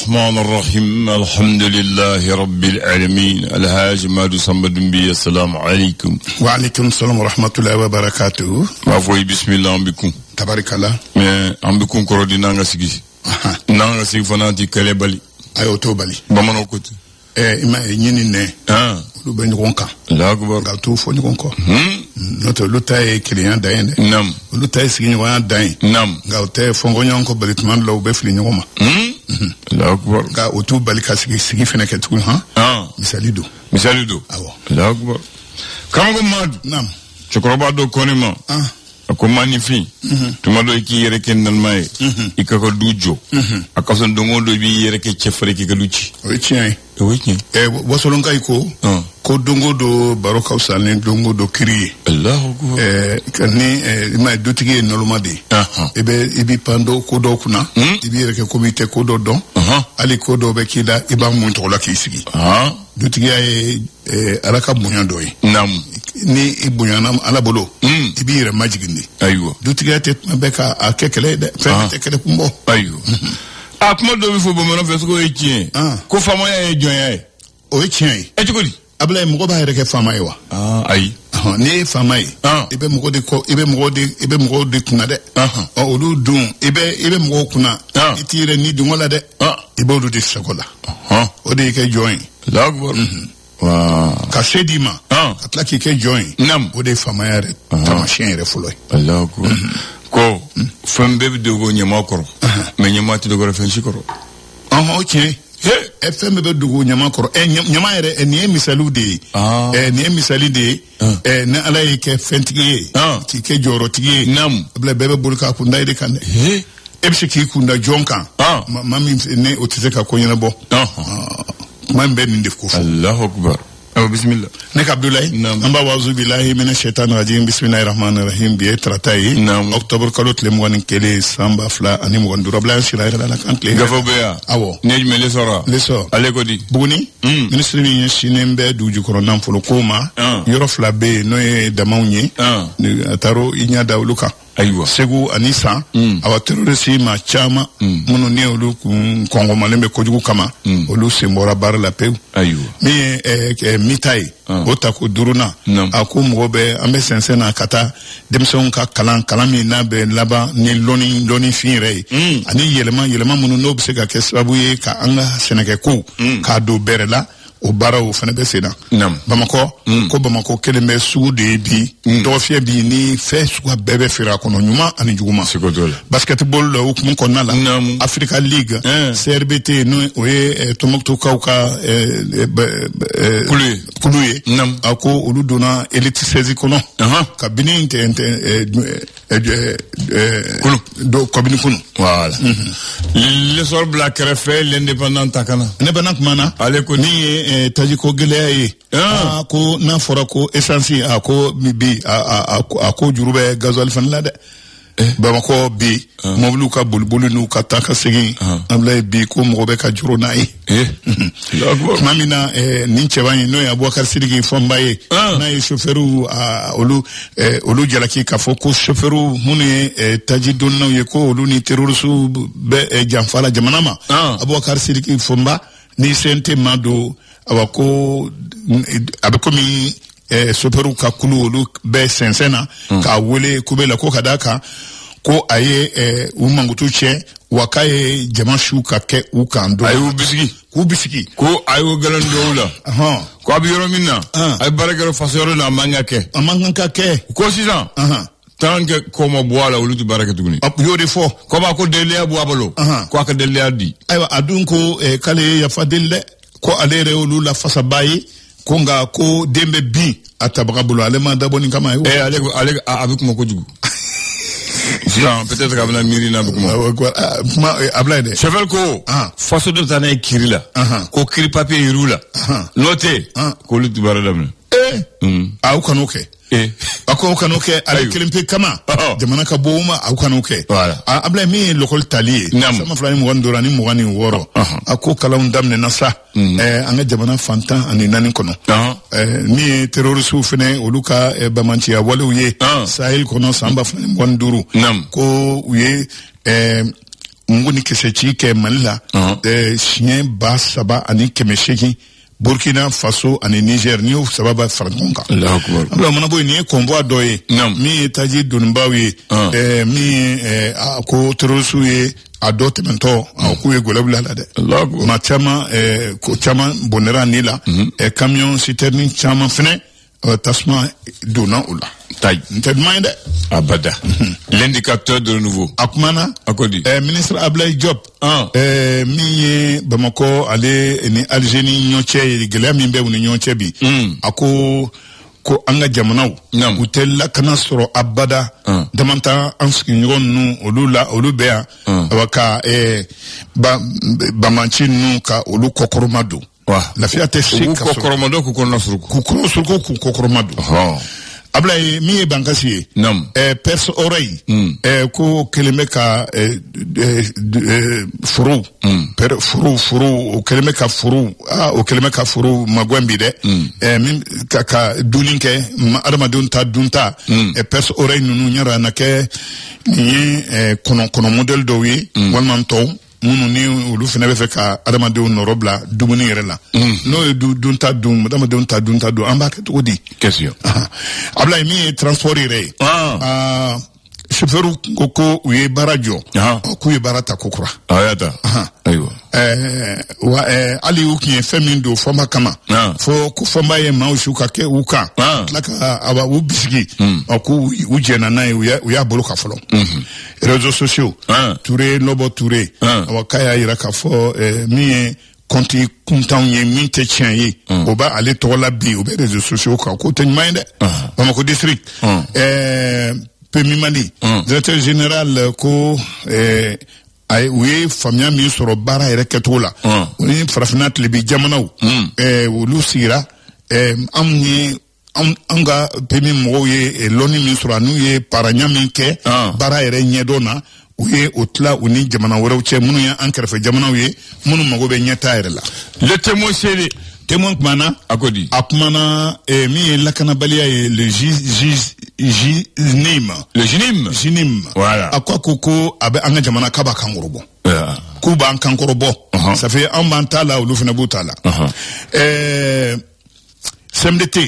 الرحمن الرحيم الحمد لله رب العالمين الحاج مادو سمد بي السلام عليكم وعليكم السلام ورحمة الله وبركاته مافوي بسم الله بكم تبارك الله ام بكم كرودي نانغا سيغي نانغا سيغ فناتي كليبالي ايو توبالي بامانو كوتي ima nyini ne lu ben gonka la akbar ga tu fo ni gonko noto lu tay client dayen nam lu tay sigi wa dayen nam ga te fo ngonyon ko balitman lo be fli nyoma la akbar ga otu balika sigi fene ke tu misalido awo la akbar kango mad nam chokroba do konima ko magnifique tumado ki yere ken nan may ikako dujo akason dongo do bi yere ke chefre ki galuci oui wasolon kay ko dongo do baroka usane dongo do kiri Allahu akbar kani ma dutigi nolomadi ibi pando ko do kuna ibi yere ke comité ko do don ali ko do be kida iba mun to la ki sigi dutigi ay alaka bunyan doyi nam ni ibunyanam ala bolo ibi yere majigindi aywa dutigi ate beka akekele de fe tekele kumbo aywa kuma do bi fo bo mono fesko e tien ko fama ya e jonya e o e tien e tikodi abla mo ba yere ke fama e wa ay ni fama e ibe mo de ko ibe mo de kuna de o lu dun ibe mo kuna itire ni dun wala de ibe o de sekola o de ke join lagwar wa ka sedima atla ki ke join nam o de fama ya re tamashin yere fuloy Allahu akbar ko fambe de go nyama koro me nyama ti de go refen shikoro okay FM be dugu nyama koro nyama yere ni misalu de ni misali de na ala ke fentigi ti ke joro tigi nam bla bebe bulka ku ndayde kan ebsi ki ku nda jonka mami ne otise ka ko nyana bo man be ni def ko Allahu akbar بسم الله نك عبد الله نعم باوزو بالله من الشيطان الرجيم بسم الله الرحمن الرحيم بيتراتاي نعم اكتوبر كلوت لموان كلي سامبا فلا اني مغون دربلا شيلا لا كانت لي غفو بيا اwo نجم لسورا لسو عليكو دي بوني ministre ni shinembe duju koronam folo koma yoro fla be no e damawnye ataro inya dawluka aywa segu anisa awa terrorisi ma chama muno ne olu kongo malembe kojugu kama olu sembora bar la peu aywa mi mitai otako duruna aku mgobe ambe sensena kata demson ka kalami na be laba ni loni finre ani yelema muno no bse ka kesabu ye ka anga seneke ku ka do berela o bara o fana be sena Bamako keleme su de bi dofie bi ni fe su bebe fira kono nyuma ani juguma basketball lo kum konna la Africa League CRBT no oye tomokto kauka kuluye ako oludona elite sezi kono kabini do kabini kuno voilà le sor black refait l'indépendant takana indépendant mana ale ko ni tajiko gele ko na fora ko essence ako bi ako jurube gazol fan la de Bamako bi moblu ka bulbulu nu ka taka segi amlay bi ko mobe ka juro nai mamina ninche bani no ya Abubakar Sidiki fombaye na e chauffeuru olu jalaki ka foko chauffeuru mune tajidon no ye ko olu ni terrorisu be jamfala jamanama Abubakar Sidiki fomba ni sente mado awako abekomi soperu ka kulu olu be sensena ka wele kubela ko kadaka ko aye umangutu che wakaye jamashu ka ke ukando ayu bisiki ko ayu galandowla ko abiyoro minna ay baragaro fasoro na manga ke ko sisan tanke ko mo boala olutu baraka tuguni yode fo ko ba ko delia boabalo ko aka delia di aywa adun ko kale ya fadille ko alere olu la fasa bayi konga ko dembe bi atabaga bulu alema daboni kama yo ale avec mon kojugu sinon peut-être qu'avna mirina beaucoup ma ablaide cheval ko façon de tane kirila ko kiri papier irula noté ko lu baradam au kanoke ako kanoke ale kilimpe kama jamana ka bouma au kanoke abla mi lokol tali sama flani mo ndorani mo wani woro ako kala ndamne nasa anga jamana fanta ani nani kono mi terroristu fene oluka bamanchi ya waluye sahel kono samba flani mo nduru ko uye ngoni kese ke Malila chien ba saba ani kemesheki Burkina Faso ani Niger ni sababa franconka Allahu akbar alors mana boy ni convoi doye mi taji dunbawi mi ko trosuye adote mento ku e golabla la de ma chama ko chama bonera nila camion citerne chama fene tasma dona ola tay ntedmande abada l'indicateur de renouveau akmana akodi ministre Ablaye Diop mi Bamako ale ni Algérie nyoche gele mi be woni nyoche bi ako ko anga jamanaw utella kana soro abada damanta anski ngon nu olubea waka bamanchi nu ka olu kokoromado la fiate sika kokoromado ku kono suruko ku kokoromado Ablaye mi bankasi perse oreille ko keleme ka furu o keleme ka furu o keleme ka furu magwembi de min ka dulinke armadun ta dunta perse oreille nunu nyara na ke ni kono model do wi walman to munu ni olu fene be fe ka adamadenw norobla dumuni yɛrɛ la no dunta dum adamadenw ta dunta dum an b'a kɛ cogo di question Ablaye min ye transport yɛrɛ chauffeur ko u ye baara jɔ k'u ye baara ta kokura ayata ayiwa ali u kun ye fɛn min don fɔnba kama fo ko fɔnba ye maaw su ka kɛ u kan tila ka u bisigi k'u jɛna n'a ye u y'a bolo ka fɔlɔ réseaux sociaux Touré Lobo Touré k'a y'a yira k'a fɔ min ye kɔnti kuntanw ye min tɛ tiɲɛ ye o b'a ale tɔgɔ la bi o bɛ réseaux sociaux kan k'o tɛ ɲuman ye dɛ Bamako district Pemi Mali directeur général ko u ye faamuya min sɔrɔ baara yɛrɛ kɛcogo la o ni farafinna tilebi jamanaw olu sigira an ka Pemi mɔgɔw ye lɔnni min sɔrɔ n'u ye paraɲa min kɛ baara yɛrɛ ɲɛdɔn na u ye o tila u ni jamana wɛrɛw cɛ minnu ye an kɛrɛfɛ jamanaw ye minnu mago bɛ ɲɛtaa yɛrɛ la le témoin c'est témoin kumana akodi akumana min ye lakanabaliya ye le jinim voilà akwa ko abe an ka jamana kaba kankɔrɔbɔ k'u b'an kankɔrɔbɔ ça fait an b'an ta la olu fana b'u ta la CMDT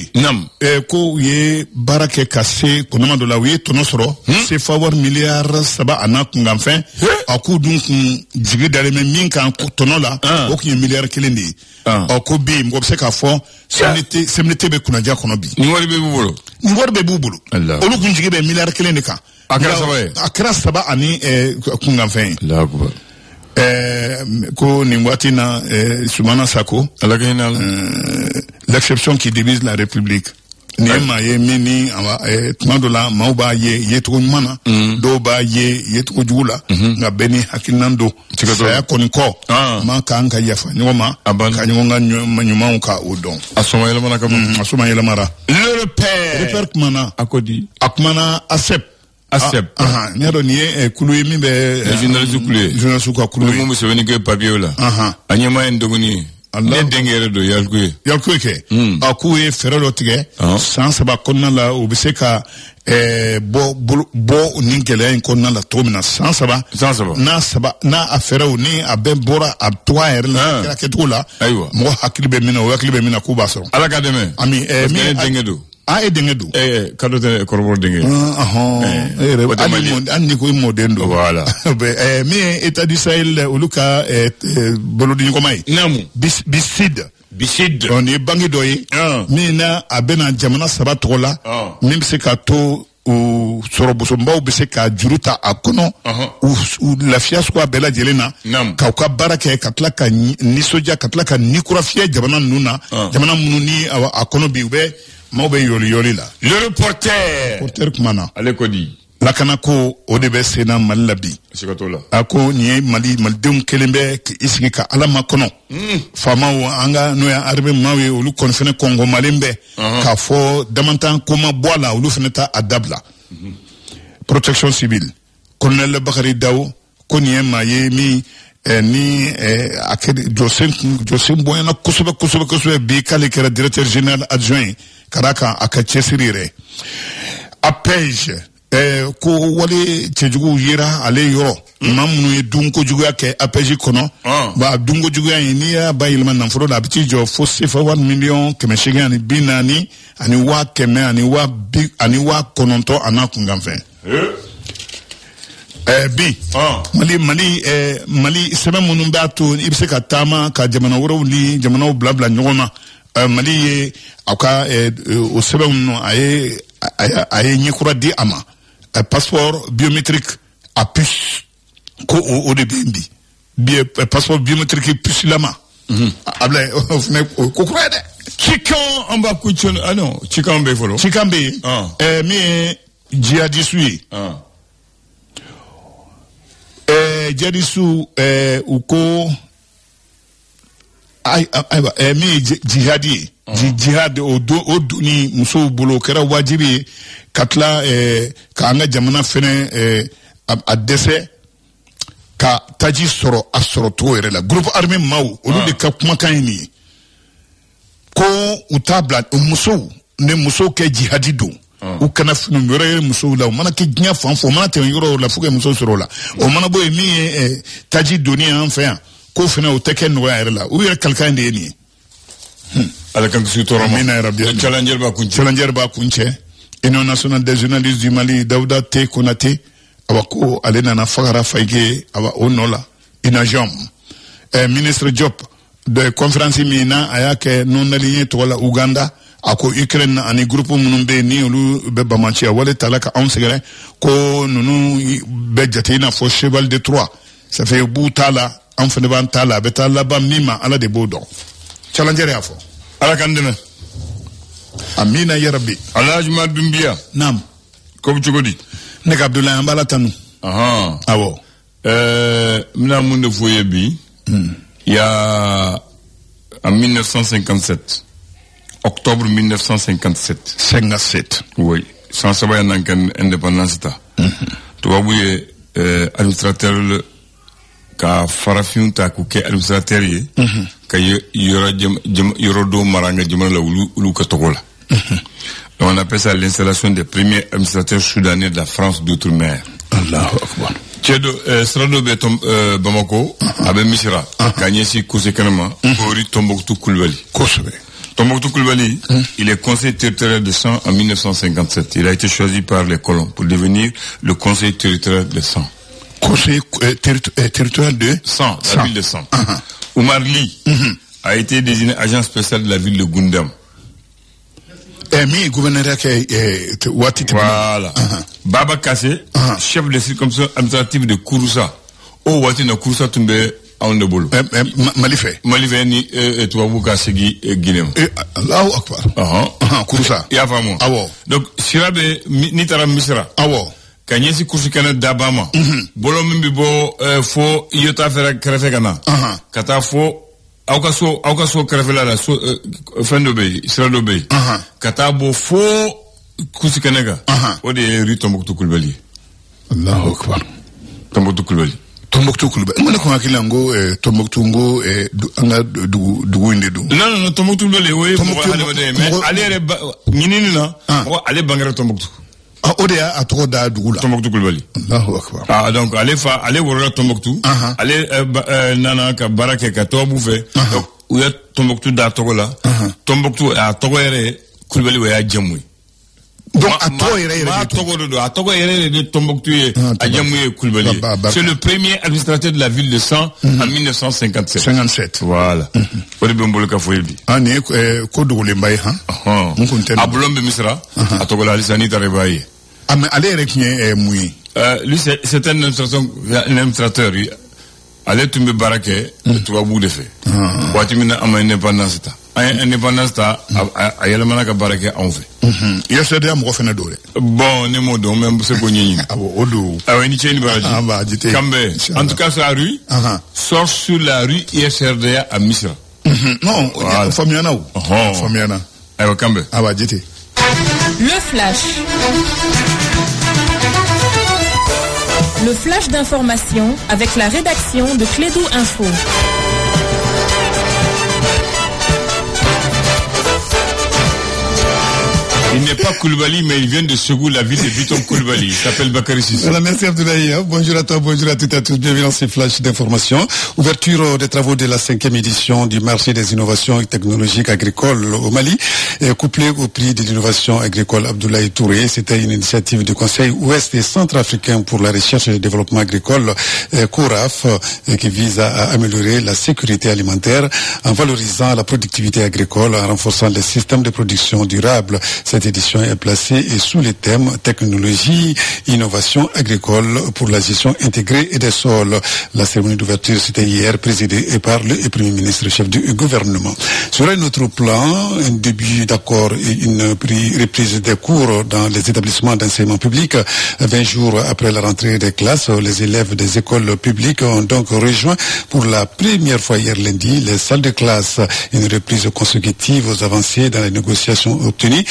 ko u ye baara kɛ ka se kunama dɔ la u ye tɔnɔ sɔrɔ CFA wari miliyari 3 a n'a kunkanfɛn a k'u dun kun jigi dalen bɛ min kan tɔnɔ la o kun ye miliyari 1 de ye ko bi mɔgɔ bɛ se k'a fɔ CMDT bɛ kunnaja kɔnɔ bi ni wari bɛ b'u bolo olu kun jigi bɛ miliyari 1 de kan a kɛra 3 ani kunkanfɛn ye ko nin waati na Soumana Sako l'exception qui divise la République ni ma ye min ni tuma dɔ la maaw b'a ye cogo ɲuman na dɔw b'a ye cogo jugu la nka bɛɛ ni hakilinan don saya kɔni kɔ man kan ka yafa ɲɔgɔn ma ka ɲɔgɔn ka ɲumanw ka o dɔn a sɔma yɛlɛmana ka ban a sɔma yɛlɛmara le père kumana a kumana ASEP n'i y'a dɔn nin ye kulu ye min bɛ journaliste ka kulu ye mun bɛ sɛbɛnni kɛ papier la a ɲɛmaa ye n dɔgɔnin ne denkɛ yɛrɛ don Yalikuye kɛ k'u ye fɛɛrɛ dɔ tigɛ san 3 kɔnɔna la u bɛ se ka bɔ nin gɛlɛya in kɔnɔna la cogo min na san 3 n'a a fɛɛrɛw ni a bɛɛ bɔra a toga yɛrɛ la kɛra kɛcogo la mɔgɔ hakili bɛ min na o hakili bɛ min na k'u b'a sɔrɔ Ala ka dɛmɛ ami min denkɛ don e denkɛ don kado tɛ kɔrɔbɔrɔ denkɛ hali ni ko i mɔden don voilà min ye état du Sahel olu ka bolodiɲɔgɔnma ye bisid nin ye bangi dɔ ye min na a bɛna jamana 3 tɔgɔ la min bɛ se ka to sɔrɔbosonbaw bɛ se ka juru ta a kɔnɔ u lafiya sugu a bɛɛ lajɛlen na k'aw ka baara kɛ ka tila ka nisɔndiya ka tila ka nikurafiya jamana ninnu na jamana minnu ni a kɔnɔ bi u bɛ maaw bɛ yɔli la le reporter kumana ale ko di lakana ko o de bɛ senna Mali la bi a ko nin ye malidenw kelen bɛ k'i sigi ka Ala makɔnɔ faamaw an ka n'o ye armée maaw ye olu kɔni fana kɔngɔmalen bɛ k'a fɔ damantan ko ma bɔ a la olu fana ta a dabila protection civile colonel Bakari Dawo ko nin ye maa ye min ni a kɛ jɔsen bonyana kosɛbɛ bi k'ale kɛra directeur général adjoint ka d'a kan a ka cɛsiri yɛrɛ APEJ ko wale cɛjugu yera ale yɔrɔ maa minnu ye dunko juguya kɛ APJ kɔnɔ ba dunko juguya in n'i y'a bayɛlɛma nafolo la a bɛ t'i jɔ fo CFA 1,840,000 ani 100,000 ani 900 a n'a kunkanfɛn. Bi Mali sɛbɛn minnu b'a to i bɛ se ka taama ka jamana wɛrɛw ni jamanaw bila ɲɔgɔn na. Mali ye aw ka o sɛbɛn ninnu a ye ɲɛkura di a ma. Passeport biométrique à puce ko o de bi passeport biométrique puce lama abla ko kura de chikan amba kuchon non chikan be folo chikan be mi jihadisu jihadisu uko mi jihadi jihad o doni muso bolo kɛra wajibi ka tila ka an ka jamana fɛnɛ a dɛsɛ ka taji sɔrɔ a sɔrɔ cogo yɛrɛ la groupe armé maaw olu de ka kumakan ye nin ye ko u t'a bila musow kɛ jihadi don u kana funu yɔrɔ ye musow la u mana kɛ diɲɛ fan fɔ u mana tɛmɛ yɔrɔ la fo ka musow sɔrɔ o la o mana bɔ yen min ye taji doni an fɛ yan ko fɛnɛ o tɛ kɛ nɔgɔya yɛrɛ la u yɛrɛ kalikan de ye nin ye ala kan kisi tɔɔrɔ ma challenger b'a kuncɛ Union nationale des journalistes du Mali Daouda T Konaté awa ko ale nana fagara faike awa o nɔ la INAJOM ministre Diop de conférence min na a y'a kɛ non-aligné tɔgɔ la Uganda a ko Ukraine ani groupe minnu bɛ yen ni olu bɛ bamaciya wale tala ka anw sɛgɛrɛ ko ninnu bɛ jate i n'a fɔ cheval de Troie ça fait b'u t'a la an fana b'an t'a la a bɛ taa laban min ma ala de b'o dɔn challenger y'a fɔ ala kan dɛmɛ amina yarabi Alhaji Madumbiya naam ko cogo di ne ka Abdoulaye an bala tanu awɔ mina mun de fɔ ye bi il y a en 1957 octobre 1957 57 oui san saba ya nan kan indépendance ta tubabu ye administrateur ka farafin ta ku kɛ administrateur ye ka yɔrɔ do maranga jamana la ulu ka togo la on appelle ça l'installation des premiers administrateurs soudanais de la France d'outre-mer. Allahu akbar. Tchedo Srado be Bamako abe Misra ka nyesi kosekanama Ori Tombouctou Coulibaly. Tombouctou Coulibaly, il est conseiller territorial de Sang en 1957. Il a été choisi par les colons pour devenir le conseiller territorial de Sang. Conseiller territorial de Sang, la ville de Sang. Oumar Ly a été désigné agent spécial de la ville de Goundam. Voilà. Baba Kassé, chef de circonscription administrative de Kouroussa. Oh, Wati na Kouroussa tombe en de bolo. Malifé ni Touabou Kassegi Guinéen. Allahu Akbar. Kouroussa. Ya famo. Awo. Donc, Sirabe Nitara Misra. Awo. Kanyesi Kousikana Dabama. Bolo mimbi bo fo Yota Fera Krefegana. Kata fo aukaso krefela la fendo be Sirado be. Kata bo fo Kousikanega. O de ri Tombouctou Coulibaly. Allahu Akbar. Tombouctou Coulibaly. Tombouctou Coulibaly. Ngone ko hakila ngo Tombouctou ngo anga dugu inde du. Non Tombouctou Coulibaly we mais ale nyinini na ale bangara Tombouctou. O de a tɔgɔ da dugu la. Tombouctou Coulibaly. Allahu Akbar. Donc ale worola Tombouctou. Ale nana ka barake ka tobu fe. Donc u ya Tombouctou da tɔgɔ la. Tombouctou a tɔgɔ yɛrɛ Coulibaly we ya jamu. Donc a tɔgɔ yɛrɛ de Tombouctou ye a jamu ye Coulibaly. C'est le premier administrateur de la ville de Sang en 1957. 57. Voilà. O de bɛ n bolo ka fɔ ye bi. Ni ko dogolenba ye han. A bulon bɛ Misra. A tɔgɔ la halisa n'i taara i b'a ye. Mais ale yɛrɛ tun ye mun ye? Lui c'est un administrateur. Ale tun bɛ baara kɛ tubabu de fɛ. Waati min na an ma indépendance ta. An ye indépendance ta a yɛlɛmana ka baara kɛ anw fɛ. I ye CEDEAO mɔgɔ fɛnɛ don dɛ. Bon ne m'o dɔn mais n bɛ se k'o ɲɛɲini. O don. Awɔ ni cɛ ni baraji. Kambe. En tout cas sa rue sort sur la rue ISRDA à Misra. Non, faamuyana o. Faamuyana. Ayiwa Kambe. Awa jite. Le flash. Le flash d'information avec la rédaction de Clédou Info. Il n'est n'est pas Koulibaly, mais il vient de Ségou, la ville de Biton Koulibaly. Il s'appelle Bakary Sissé. Voilà, merci Abdoulaye. Bonjour à toi, bonjour à toutes et à tous. Bienvenue dans ces flashs d'information. Ouverture des travaux de la 5e édition du marché des innovations technologiques agricoles au Mali, couplé au prix de l'innovation agricole Abdoulaye Touré. C'était une initiative du Conseil ouest et centrafricain pour la recherche et le développement agricole, CORAF, qui vise à améliorer la sécurité alimentaire en valorisant la productivité agricole, en renforçant les systèmes de production durable. Cette édition est placée sous les thèmes technologie, innovation agricole pour la gestion intégrée des sols. La cérémonie d'ouverture, c'était hier, présidée par le Premier ministre, chef du gouvernement. Sur un autre plan, un début d'accord et une reprise des cours dans les établissements d'enseignement public. 20 jours après la rentrée des classes, les élèves des écoles publiques ont donc rejoint pour la première fois hier lundi les salles de classe. Une reprise consécutive aux avancées dans les négociations obtenues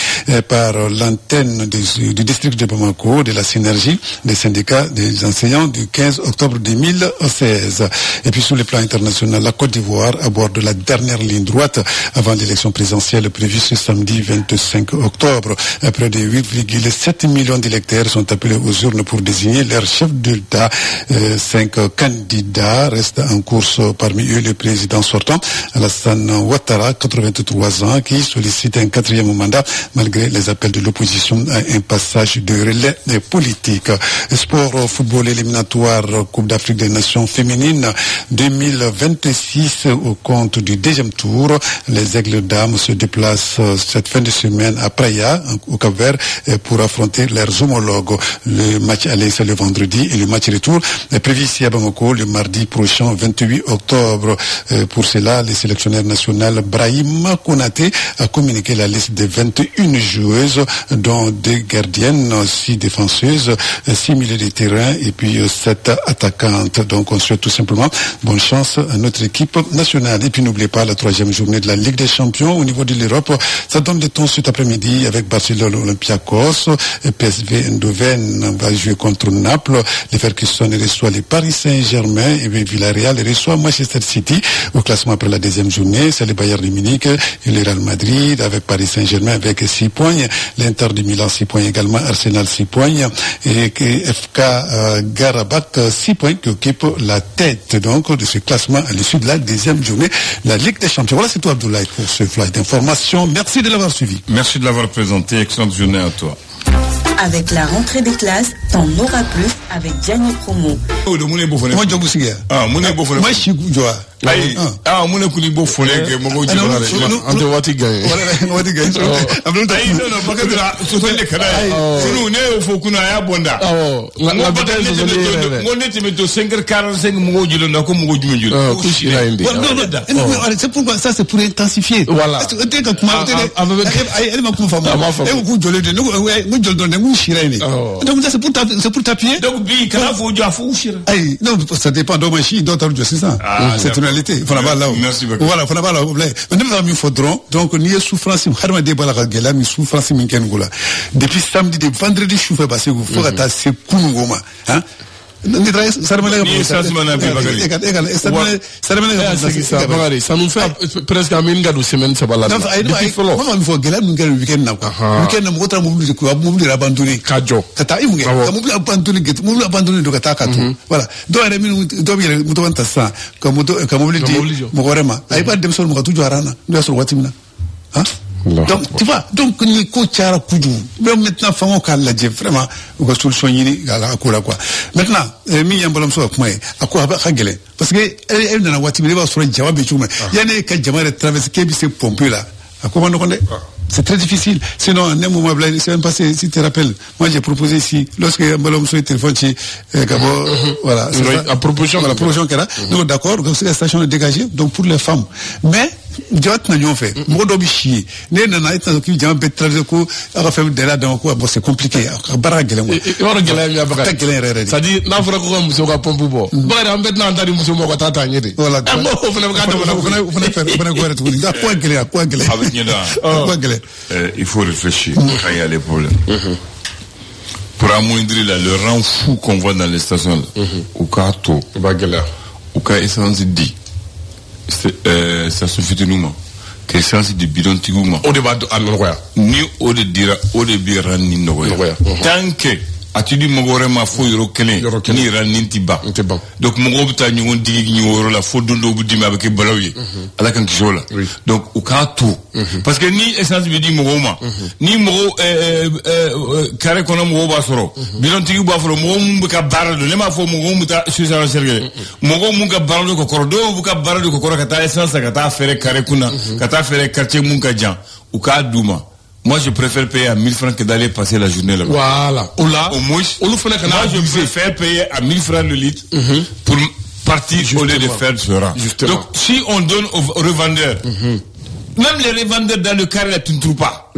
par l'antenne du district de Bamako de la synergie des syndicats des enseignants du 15 octobre 2016. Et puis sur le plan international, la Côte d'Ivoire aborde la dernière ligne droite avant l'élection présidentielle prévue ce samedi 25 octobre. Près de 8,7 millions d'électeurs sont appelés aux urnes pour désigner leur chef d'État. 5 candidats restent en course, parmi eux le président sortant, Alassane Ouattara, 83 ans, qui sollicite un 4e mandat malgré les appels de l'opposition à un passage de relais politique. Sport, football éliminatoire, Coupe d'Afrique des Nations féminines 2026 au compte du 2e tour. Les Aigles dames se déplacent cette fin de semaine à Praia, au Cap-Vert, pour affronter leurs homologues. Le match aller, c'est le vendredi, et le match retour est prévu ici à Bamako le mardi prochain, 28 octobre. Pour cela, le sélectionneur national Brahim Konaté a communiqué la liste des 21 joueuses, dont 2 gardiennes, 6 défenseuses, 6 milieux de terrain et puis 7 attaquantes. Donc on souhaite tout simplement bonne chance à notre équipe nationale. Et puis n'oubliez pas la 3e journée de la Ligue des Champions au niveau de l'Europe. Ça donne le ton cet après-midi avec Barcelone Olympiakos. PSV Eindhoven va jouer contre Naples. Les Leverkusen reçoit les Paris Saint-Germain et Villarreal reçoit Manchester City. Au classement après la 2e journée, c'est le Bayern de Munich et le Real Madrid avec Paris Saint-Germain avec 6 points. L'Inter de Milan 6 points également. Arsenal 6 points. Et FK Garabak 6 points qui occupe la tête donc de ce classement à l'issue de la 2e journée. La Ligue des Champions. Voilà, c'est toi Abdoulaye pour ce flash d'information. Merci de l'avoir suivi. Merci de l'avoir présenté. Excellente journée à toi. Avec la rentrée des classes, t'en auras plus avec Gianni Promo. Moi, je suis ayi mun kuli bo fole ke mogo jibara ante wati gaye wati gaye ayi no bakadra sotele kana sunu ne fo kuna ya bonda nga bata so so ngone timeto 5h45 mogo jilo ndako mogo jumjilo kushira indi c'est pourquoi ça c'est pour intensifier voilà dès que kuma elle m'a kuma fama et ku jole de ngo jol don ngo shira indi donc ça c'est pour t'appuyer donc bi kana fo jo fo shira ayi non ça dépend de machine d'autres c'est ça c'est merci beaucoup. Voilà, faut pas là. Maintenant, il faudront donc nier souffrance. Harma de bala gela mi souffrance min ken gola. Depuis samedi de vendredi chauffeur parce que vous faut atta se kunugoma, hein. Ça nous fait presque un minute de semaine, ça va là. Il faut gela nous le week-end na quoi. Week-end na mota mobile ko mobile abandonné. Kajo. Kata imunge. Mobile abandonné do kata katu. Voilà. Do ara min do bi muto wanta sa comme mobile dit mo gorema. Ay ba dem sol mo katu jarana. Do sol watimna. Hein? Donc tu vois, donc ni ko tiara kuju. Même maintenant fango kala je vraiment ko solution yini ala akula quoi. Maintenant mi yambalam so kuma akwa ba khagele parce que elle na wati bi ba so jawabi chuma. Yani ka jamare traverser kebi se pomper là. Akwa no konde. C'est très difficile. Sinon, à un moment, c'est même passé, si tu te rappelles, moi j'ai proposé ici, lorsque Mbalom sur le téléphone, voilà. La proposition qu'elle a. Donc d'accord, comme c'est la station est dégagée, donc pour les femmes. Mais, fait. C'est compliqué. Il faut réfléchir quand il y a des problèmes. Pour amoindrir le rang fou qu'on voit dans les stations, au cas tout, au cas essence dit, ça suffit de nous. essence de bidon tiguma o de b'a a nɔgɔya ni o de dira o de bi ran ni nɔgɔya tant que a ti di mɔgɔ wɛrɛ ma fo yɔrɔ kelen ni ran ni ti ban donc mɔgɔw bɛ taa ɲɔgɔn digi ɲɔgɔn yɔrɔ la fo don dɔw bɛ dimi a bɛ kɛ balaw ye ala kan kisi o la donc u k'a to parce que ni essence bɛ di mɔgɔw ma ni mɔgɔw carré kɔnɔ mɔgɔw b'a sɔrɔ bidon tigi b'a fɔlɔ mɔgɔw mun bɛ ka baara dɔn ne m'a fɔ mɔgɔw bɛ taa susan sergɛ mɔgɔw mun ka baara dɔn kɔkɔrɔ dɔw bɛ ka baara dɔn kɔkɔrɔ ka taa essence ka taa fɛrɛ carré kunna ka taa fɛrɛ quartier mun ka jan u k'a d'u ma. Moi, je préfère payer à 1000 francs que d'aller passer la journée là-bas. Voilà. Au moins, moi, je préfère payer à 1000 francs le litre pour partir au lieu de faire ce rang. Donc, si on donne aux revendeurs, même les revendeurs dans le carré là, tu ne trouves pas.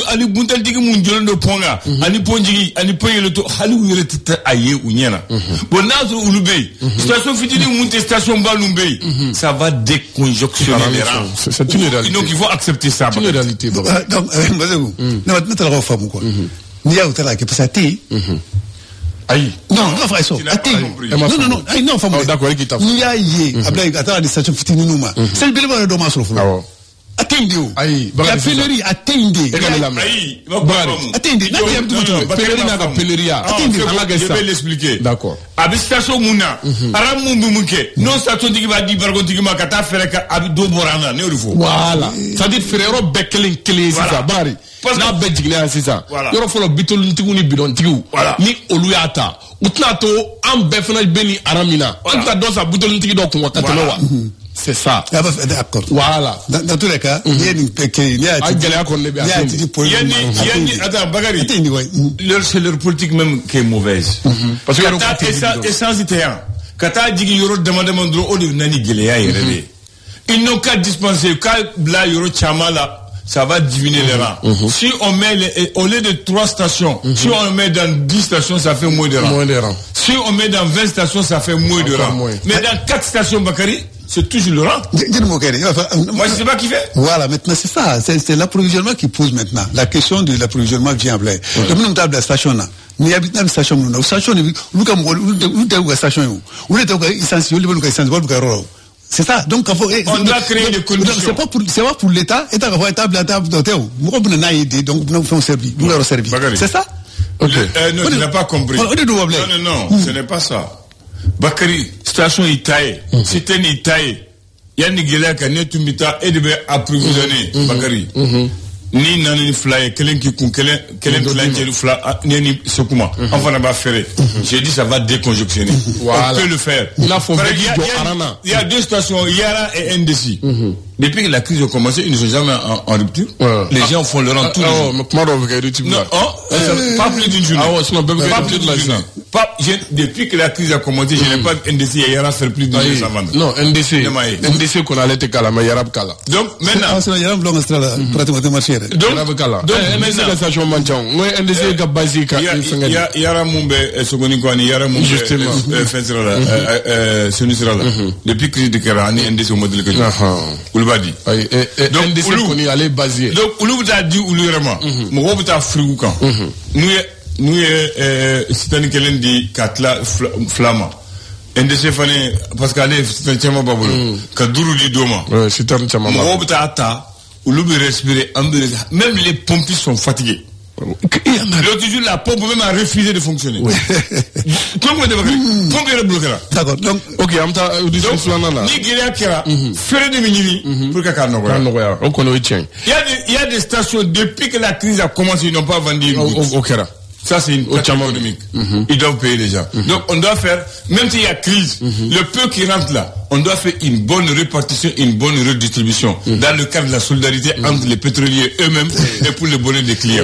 Ali buntal tigi mun jolon do ponga ani ponjigi ani poye le to hali wure tita aye unyana bon nazo ulubey station fitini mun station balumbe ça va déconjonctionner les rangs. C'est une réalité. Donc il faut accepter ça. C'est une réalité. Donc non tu la femme quoi ni ya utala ke pasati ayi non frère so ati non ayi non femme d'accord qui t'a ni ya ye abla atala di station fitini numa c'est bele ba do masro fulo attendez ayi la pèlerie attendez ayi attendez pèlerie na ka pèlerie je vais l'expliquer d'accord abi station muna ara mundu munke non station tigi ba di bargo tigi ma kata fere ka abi do borana ne rifo voilà ça dit frère bekelen ça bari n'a bɛ jigina sisan yɔrɔ fɔlɔ bitoluntigiw ni bidɔntigiw ni olu y'a ta u tɛna to an bɛɛ fana bɛ ni ara min na an tɛna dɔ sa bitoluntigi dɔ kun ka tɛmɛ wa c'est ça d'accord voilà dans tous les cas il y a une il y a gɛlɛya kɔni de bɛ a attends Bakary c'est leur politique même qui est mauvaise parce que essence tɛ yan ka taa jigin yɔrɔ dama dama dɔrɔn o de bɛ na ni gɛlɛya yɛrɛ de ils n'ont qu'à dispenser k'a bila yɔrɔ caman la ça va diminuer les rangs. Si on met au lieu de 3 stations, si on met dans 10 stations, ça fait moins de rangs. Si on met dans 20 stations, ça fait moins de rangs. Mais dans 4 stations, Bakary, c'est toujours le rang. Moi, je sais pas qui fait. Voilà, maintenant, c'est ça. C'est l'approvisionnement qui pose maintenant. La question de l'approvisionnement vient à blé. Comme nous avons la station là. Nous habitons la station, nous station, nous avons la station, nous avons la station, c'est ça. Donc, on doit créer des conditions. C'est pas pour l'État. État va être table d'hôtel. Nous avons aidé, donc nous avons servi. Nous avons servi. C'est ça? Non, tu n'as pas compris. Non, ce n'est pas ça. Bakary, station Itaï, c'était Itaï. Yann Nigela Kanetumita et de approvisionner Bakary. Ni nani fly kelen ki kun kelen fly jeli fly ni sokuma enfin on va faire j'ai dit ça va déconjonctionner on peut le faire il y a 2 stations Yara et NDC depuis que la crise a commencé ils ne sont jamais en rupture les gens font leur rang tous les jours pas plus d'une journée pas plus d'une journée depuis que la crise a commencé je n'ai pas NDC et Yara faire plus d'une journée sans vendre non NDC qu'on allait te kala mais Yara kala donc maintenant Yara blanc extra pratiquement marché donc NDC la station manchang moi NDC ka basique Yara mumbe sogoni ko ani Yara mumbe fensira la senisira la depuis crise de Kerani NDC au modèle que Ulbadi donc NDC koni aller basique donc Ulubuta dit ulurema mo wobuta frigu kan nous c'est kelen di katla flama NDC fane parce que allez c'est chama babolo ka duru di doma c'est un chama mo wobuta ata Ulubi respirer même les pompistes sont fatigués. L'autre jour, la pompe même a refusé de fonctionner. Comment on dit pompe est bloquée là. D'accord. Donc, ok, ni Guéria Kera, faire des minimi pour qu'à Nogoya. Il y a des stations, depuis que la crise a commencé, ils n'ont pas vendu une goutte. Ça, c'est une question économique. Ils doivent payer les gens. Donc, on doit faire, même s'il y a crise, le peu qui rentre là, on doit faire une bonne répartition, une bonne redistribution dans le cadre de la solidarité entre les pétroliers eux-mêmes et pour le bonheur des clients.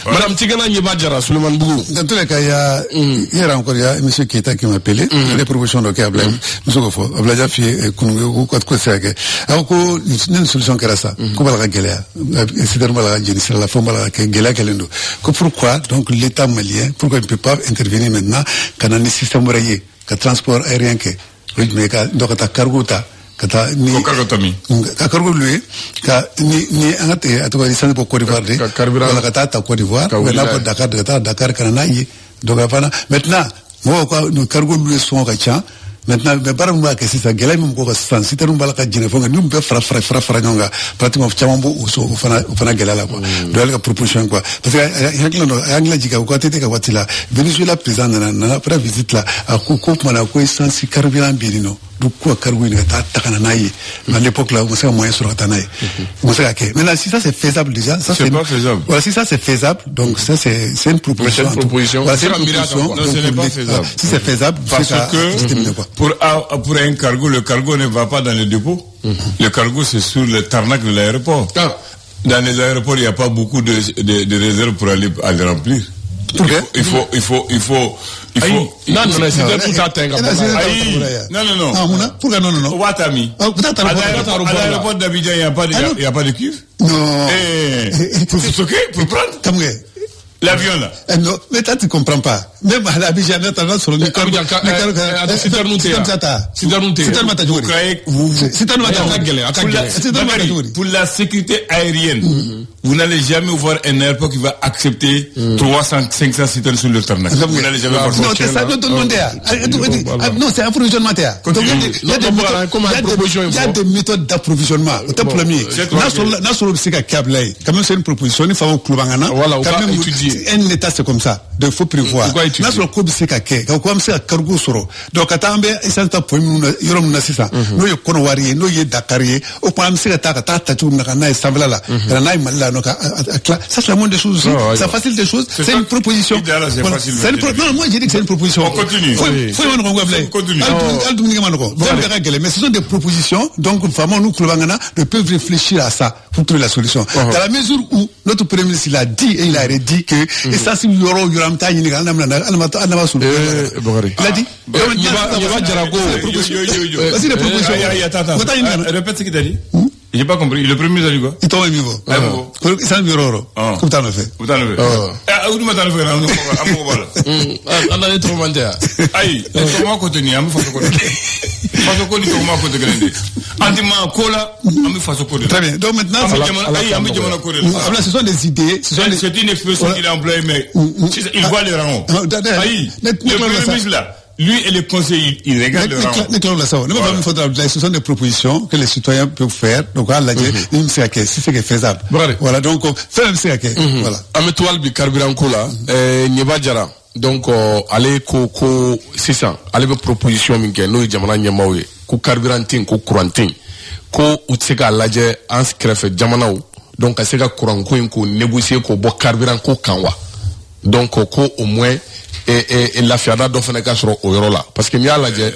Madame Tigana Nyebadjara, Suleiman Bougou. Dans tous les cas, hier encore, il y a M. Keita qui m'a appelé, les propositions de Kabla, nous sommes fort. Ablaja fait, quoi c'est que, alors une solution qui est ça, comme la Galère, c'est-à-dire la forme de la Galère Galendo. Pourquoi, donc, l'État malien, pourquoi il ne peut pas intervenir maintenant, quand on a un système rayé, qu'un transport aérien que, donc, ta cargo ta, kata ni ka cargo lui ka ni angate atuka lisane pour Côte d'Ivoire de la kata ta Côte d'Ivoire là pour Dakar kana yi donc maintenant moi quoi nous cargo lui sont kacha Maintenant, mais par exemple, que c'est ça, Gela même quoi, si t'as un balaka djinefon, nous peut fra nyonga, pratiquement chamambo ou fana Gela là quoi. De la proposition quoi. Parce que Angla jika quoi tete ka watila, Venezuela président na après visite là, à coupe mana quoi essence carburant birino. Du coup, cargo il ta kana naïe. À l'époque là, on sait moyen sur ta naïe. On sait que maintenant si ça c'est faisable déjà, ça c'est pas faisable. Voilà, si ça c'est faisable, donc ça c'est une proposition. C'est une proposition. Voilà, c'est une proposition. Non, ce n'est pas faisable. Si c'est faisable, parce que pour un cargo, le cargo ne va pas dans le dépôt. Le cargo c'est sur le tarmac de l'aéroport. Dans les aéroports, il n'y a pas beaucoup de réserves pour aller remplir. Il faut. Non, c'est tout à terre. Non. Pourquoi non? Watami. À l'aéroport d'Abidjan, il n'y a pas de cuve. Non. Pour stocker, pour prendre. L'avion là. Non, mais toi tu comprends pas. Même à l'Abidjan, t'as sur le pour la sécurité aérienne, vous n'allez jamais voir un aéroport qui va accepter 300-500 citernes sur le tarmac. Vous n'allez jamais voir ça. Non, c'est ça, non, c'est approvisionnement. Il y a des méthodes d'approvisionnement. C'est une proposition. Il faut un état c'est comme ça. Il faut prévoir. Donc attendez, ça t'a pour nous c'est ça. Nous y connaissons nous y Dakarié. Au point de c'est ça c'est la moindre des choses. Ça facilite des choses. C'est une proposition. Non, moi j'ai dit que c'est une proposition. On continue. Mais ce sont des propositions. Donc vraiment nous ne peuvent réfléchir à ça pour trouver la solution. Dans la mesure où notre premier ministre il a dit et il a redit que et ça c'est Yoro Yuramta il a dit vas-y les propositions. Répète ce qu'il a dit. J'ai pas compris. Le premier ministre a dit quoi? Il tombe niveau. C'est un bureau. Comme t'en as fait. Où t'en as fait? Où t'en as fait? On a des tremblements. Aïe, comment continuer? On fait quoi? Très bien. Donc maintenant, ce sont des idées. C'est une expression qu'il a employée, mais il voit les rangs. Le premier ministre là. Lui et les conseillers, ils regardent le rang. Ce sont des propositions que les citoyens peuvent faire. Donc, si c'est faisable. Voilà, donc, voilà. Ametoual bi carburant kola, Nyeba Jara. Donc, allez, c'est ça. Allez, proposition, minke, nous, jamana nyamawe, ko carburantin, ko courantin, ko utseka laje, ans krefe jamanaou. Donc, aseka courantin, ko négocier, ko bo carburant, ko kanwa. Donc, ko au moins, et la fiada d'offre n'est qu'à sur au là parce que mia la j'ai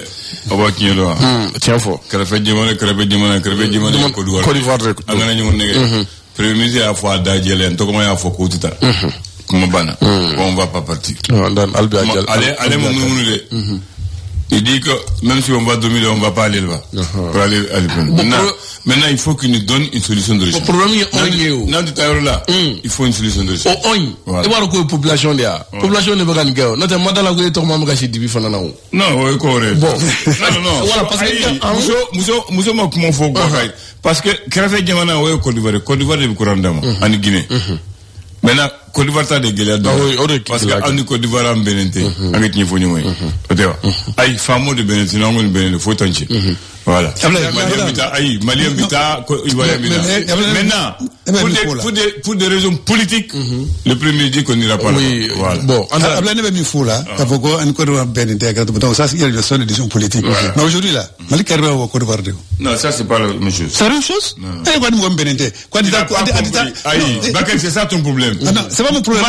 tiens fort crève dimone Côte d'Ivoire angana ñu négé premier ministre a fois dajelen to comment ya fo ko tita comme bana on va pas partir allez mon nous il dit que même si on va dormir on va pas aller là-bas pour aller à maintenant il faut qu'il nous donne une solution de recherche. Il faut une solution de recherche. Et voilà que la population là, population ne va pas gagner. Notre madame la gueule tombe même si dibi fana na. Non, ouais correct. Bon. Non. Voilà parce que muso comment faut quoi. Parce que Karafe Djamana ouais Côte d'Ivoire de Kurandama en Guinée. Maintenant Côte d'Ivoire t'as des gueules parce que en Côte d'Ivoire en Bénin avec ni foni moy. Ay famo de Bénin non on Bénin faut tancher. Voilà. Malien Bita, maintenant, pour des raisons politiques, le premier dit qu'on n'ira pas là. Voilà. Bon, on a même mis fou là, donc ça, il y a une seule décision politique. Mais aujourd'hui là, Mali Carrera au Côte d'Ivoire. Non, ça c'est pas la même chose. C'est la même chose? C'est ça ton problème. Non, c'est pas mon problème.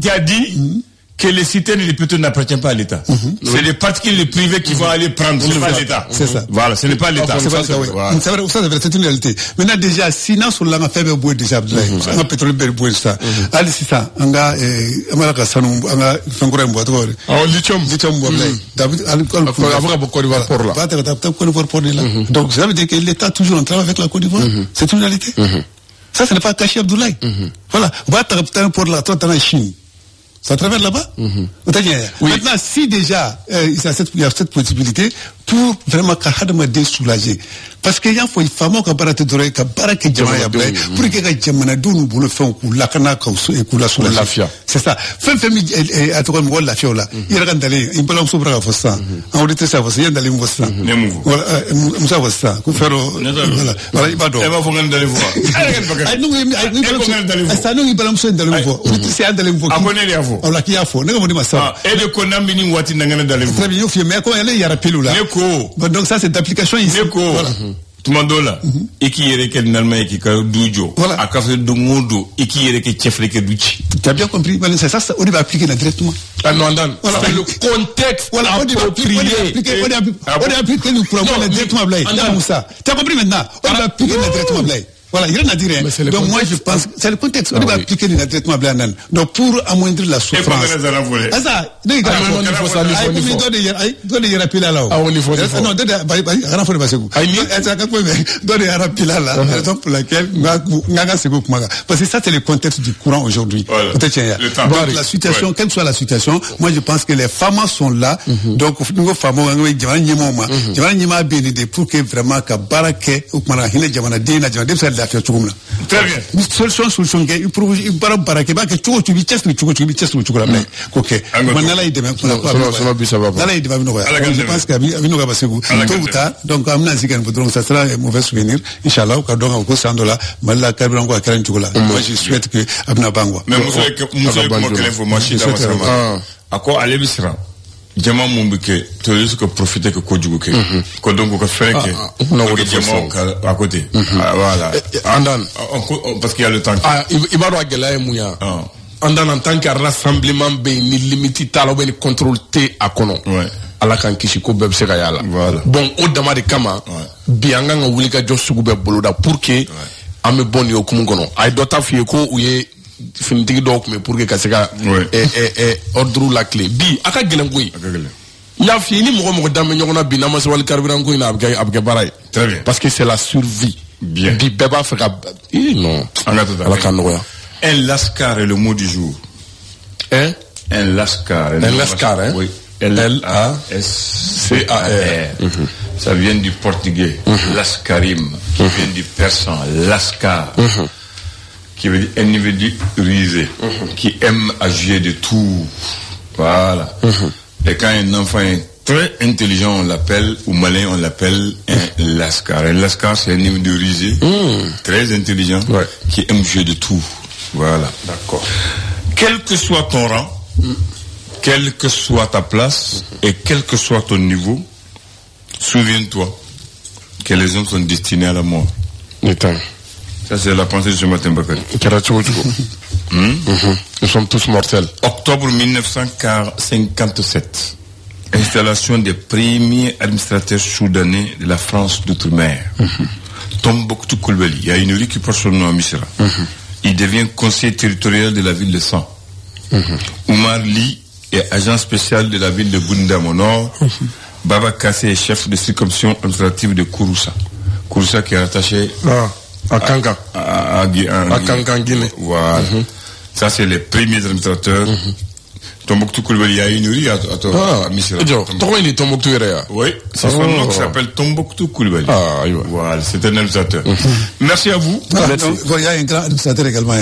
Tu as dit que les citernes et les pétrole n'appartiennent pas à l'État. C'est les particuliers privés qui vont aller prendre, ce n'est pas l'État. C'est ça. Voilà, ce n'est pas l'État. C'est vrai, c'est une réalité. Maintenant, déjà, si nous sommes là, on a fait un bouet déjà, on a pétrole bouet ça. Allez, c'est ça. On a, Amalaka Sanou, on a fait un gros bois. Lithium, David, donc, ça veut dire que l'État toujours en travaille avec la Côte d'Ivoire. C'est une réalité. Ça, ce n'est pas caché Abdoulaye. Voilà. On va t'arrêter pour la toi, dans la Chine. Ça traverse là-bas. Maintenant, si déjà il y a cette possibilité, pour vraiment ka hadamaden soulager. Parce que y'a faut il famo ka barate dore ka barake jama ya blay pour que ka jamana dunu bolo fon ku lakana ka ku la soulager. C'est ça. Fem atoko mo la fiola. Il ira ndale in bala so braga fossa. En dit ça fossa yandale mo fossa. Voilà musa fossa ku fero voilà ibado. E ma fo ngandale voir. Ay no ngi bala so ndale mo. On dit c'est ndale mo. Abonné ya fo. On la ki ya fo. Nga mo di massa. Et de konam bini wati ngana ndale mo. Très bien, mais comment elle yara pilula. Donc ça c'est d'application ici. Voilà. Tumandola iki yere ke nalma iki ka dujo a ka fe dungudo iki yere ke chefre ke duchi. Tu as bien compris, mais ça on va appliquer directement. Ah non, voilà. C'est le contexte. Voilà, on va appliquer le programme directement Blay. Tu as compris maintenant? On va appliquer directement Blay. Voilà, il y en a dit rien. Donc moi je pense c'est le contexte. On va appliquer le traitement Blanan. Donc pour amoindrir la souffrance. Ah ça, il parce que ça c'est le contexte du courant aujourd'hui. Donc la situation, quelle soit la situation, moi je pense que les femmes sont là. Donc nous femmes pour que vraiment que barake ou très bien. Solution que il bara barake ba que tu vitesse la mais OK manala ide même pour la ide ba no je pense que abino ba segu tout tard donc amna zigan donc ça sera un mauvais souvenir inchallah ka donc ko sandola malla kabrango akaran chukula moi je souhaite que abna bangwa mais monsieur comment quelle information ako alebisra jama mumbike to yusko profiter que kojugo ke ko donc ko faire que no jama à côté voilà andan parce qu'il y a le temps ibaro agela muya andan en tant que rassemblement be ni limite talo be ni contrôle té akono ala kan kishi ko be se ga yala bon o dama de kama bianga nga wuli ka josugo be boloda pour que ame boni o kumungono ay dota fiye ko uye finitigi dɔw mais pour que ka se ka ordre la clé bi aka gɛlɛn koyi y'a fi ni mɔgɔ dambe ɲɔgɔn na bi n'a ma se wali carburant ko in na a bɛ kɛ baara ye très bien parce que c'est la survie bien bi bɛɛ b'a fɛ ka non ala ka nɔgɔya un lascar est le mot du jour un lascar hein oui Lascar ça vient du portugais lascarim qui vient du persan lascar qui veut dire un individu rusé, qui aime agir de tout. Voilà. Et quand un enfant est très intelligent, on l'appelle, ou malin, on l'appelle un lascar. Un lascar, c'est un individu rusé, très intelligent, qui aime jouer de tout. Voilà. D'accord. Quel que soit ton rang, quelle que soit ta place, et quel que soit ton niveau, souviens-toi que les hommes sont destinés à la mort. Ça, c'est la pensée de ce matin, Bakary. Nous sommes tous mortels. Octobre 1957. Installation des premiers administrateurs soudanais de la France d'outre-mer. Tombouctou Coulibaly. Il y a une rue qui porte son nom à Misra. Il devient conseiller territorial de la ville de San. Oumar Ly est agent spécial de la ville de Goundam au nord. Baba Kassé est chef de circonscription administrative de Kouroussa. Kouroussa qui est rattaché à Kankan. À Kankan, Guinée. Voilà. Ça, c'est les premiers administrateurs. Tombouctou Coulibaly, il y a une rue à Misra. Tombouctou oui, c'est son nom qui s'appelle Tombouctou Coulibaly. Voilà, c'est un administrateur. Merci à vous. Il y a un grand administrateur également.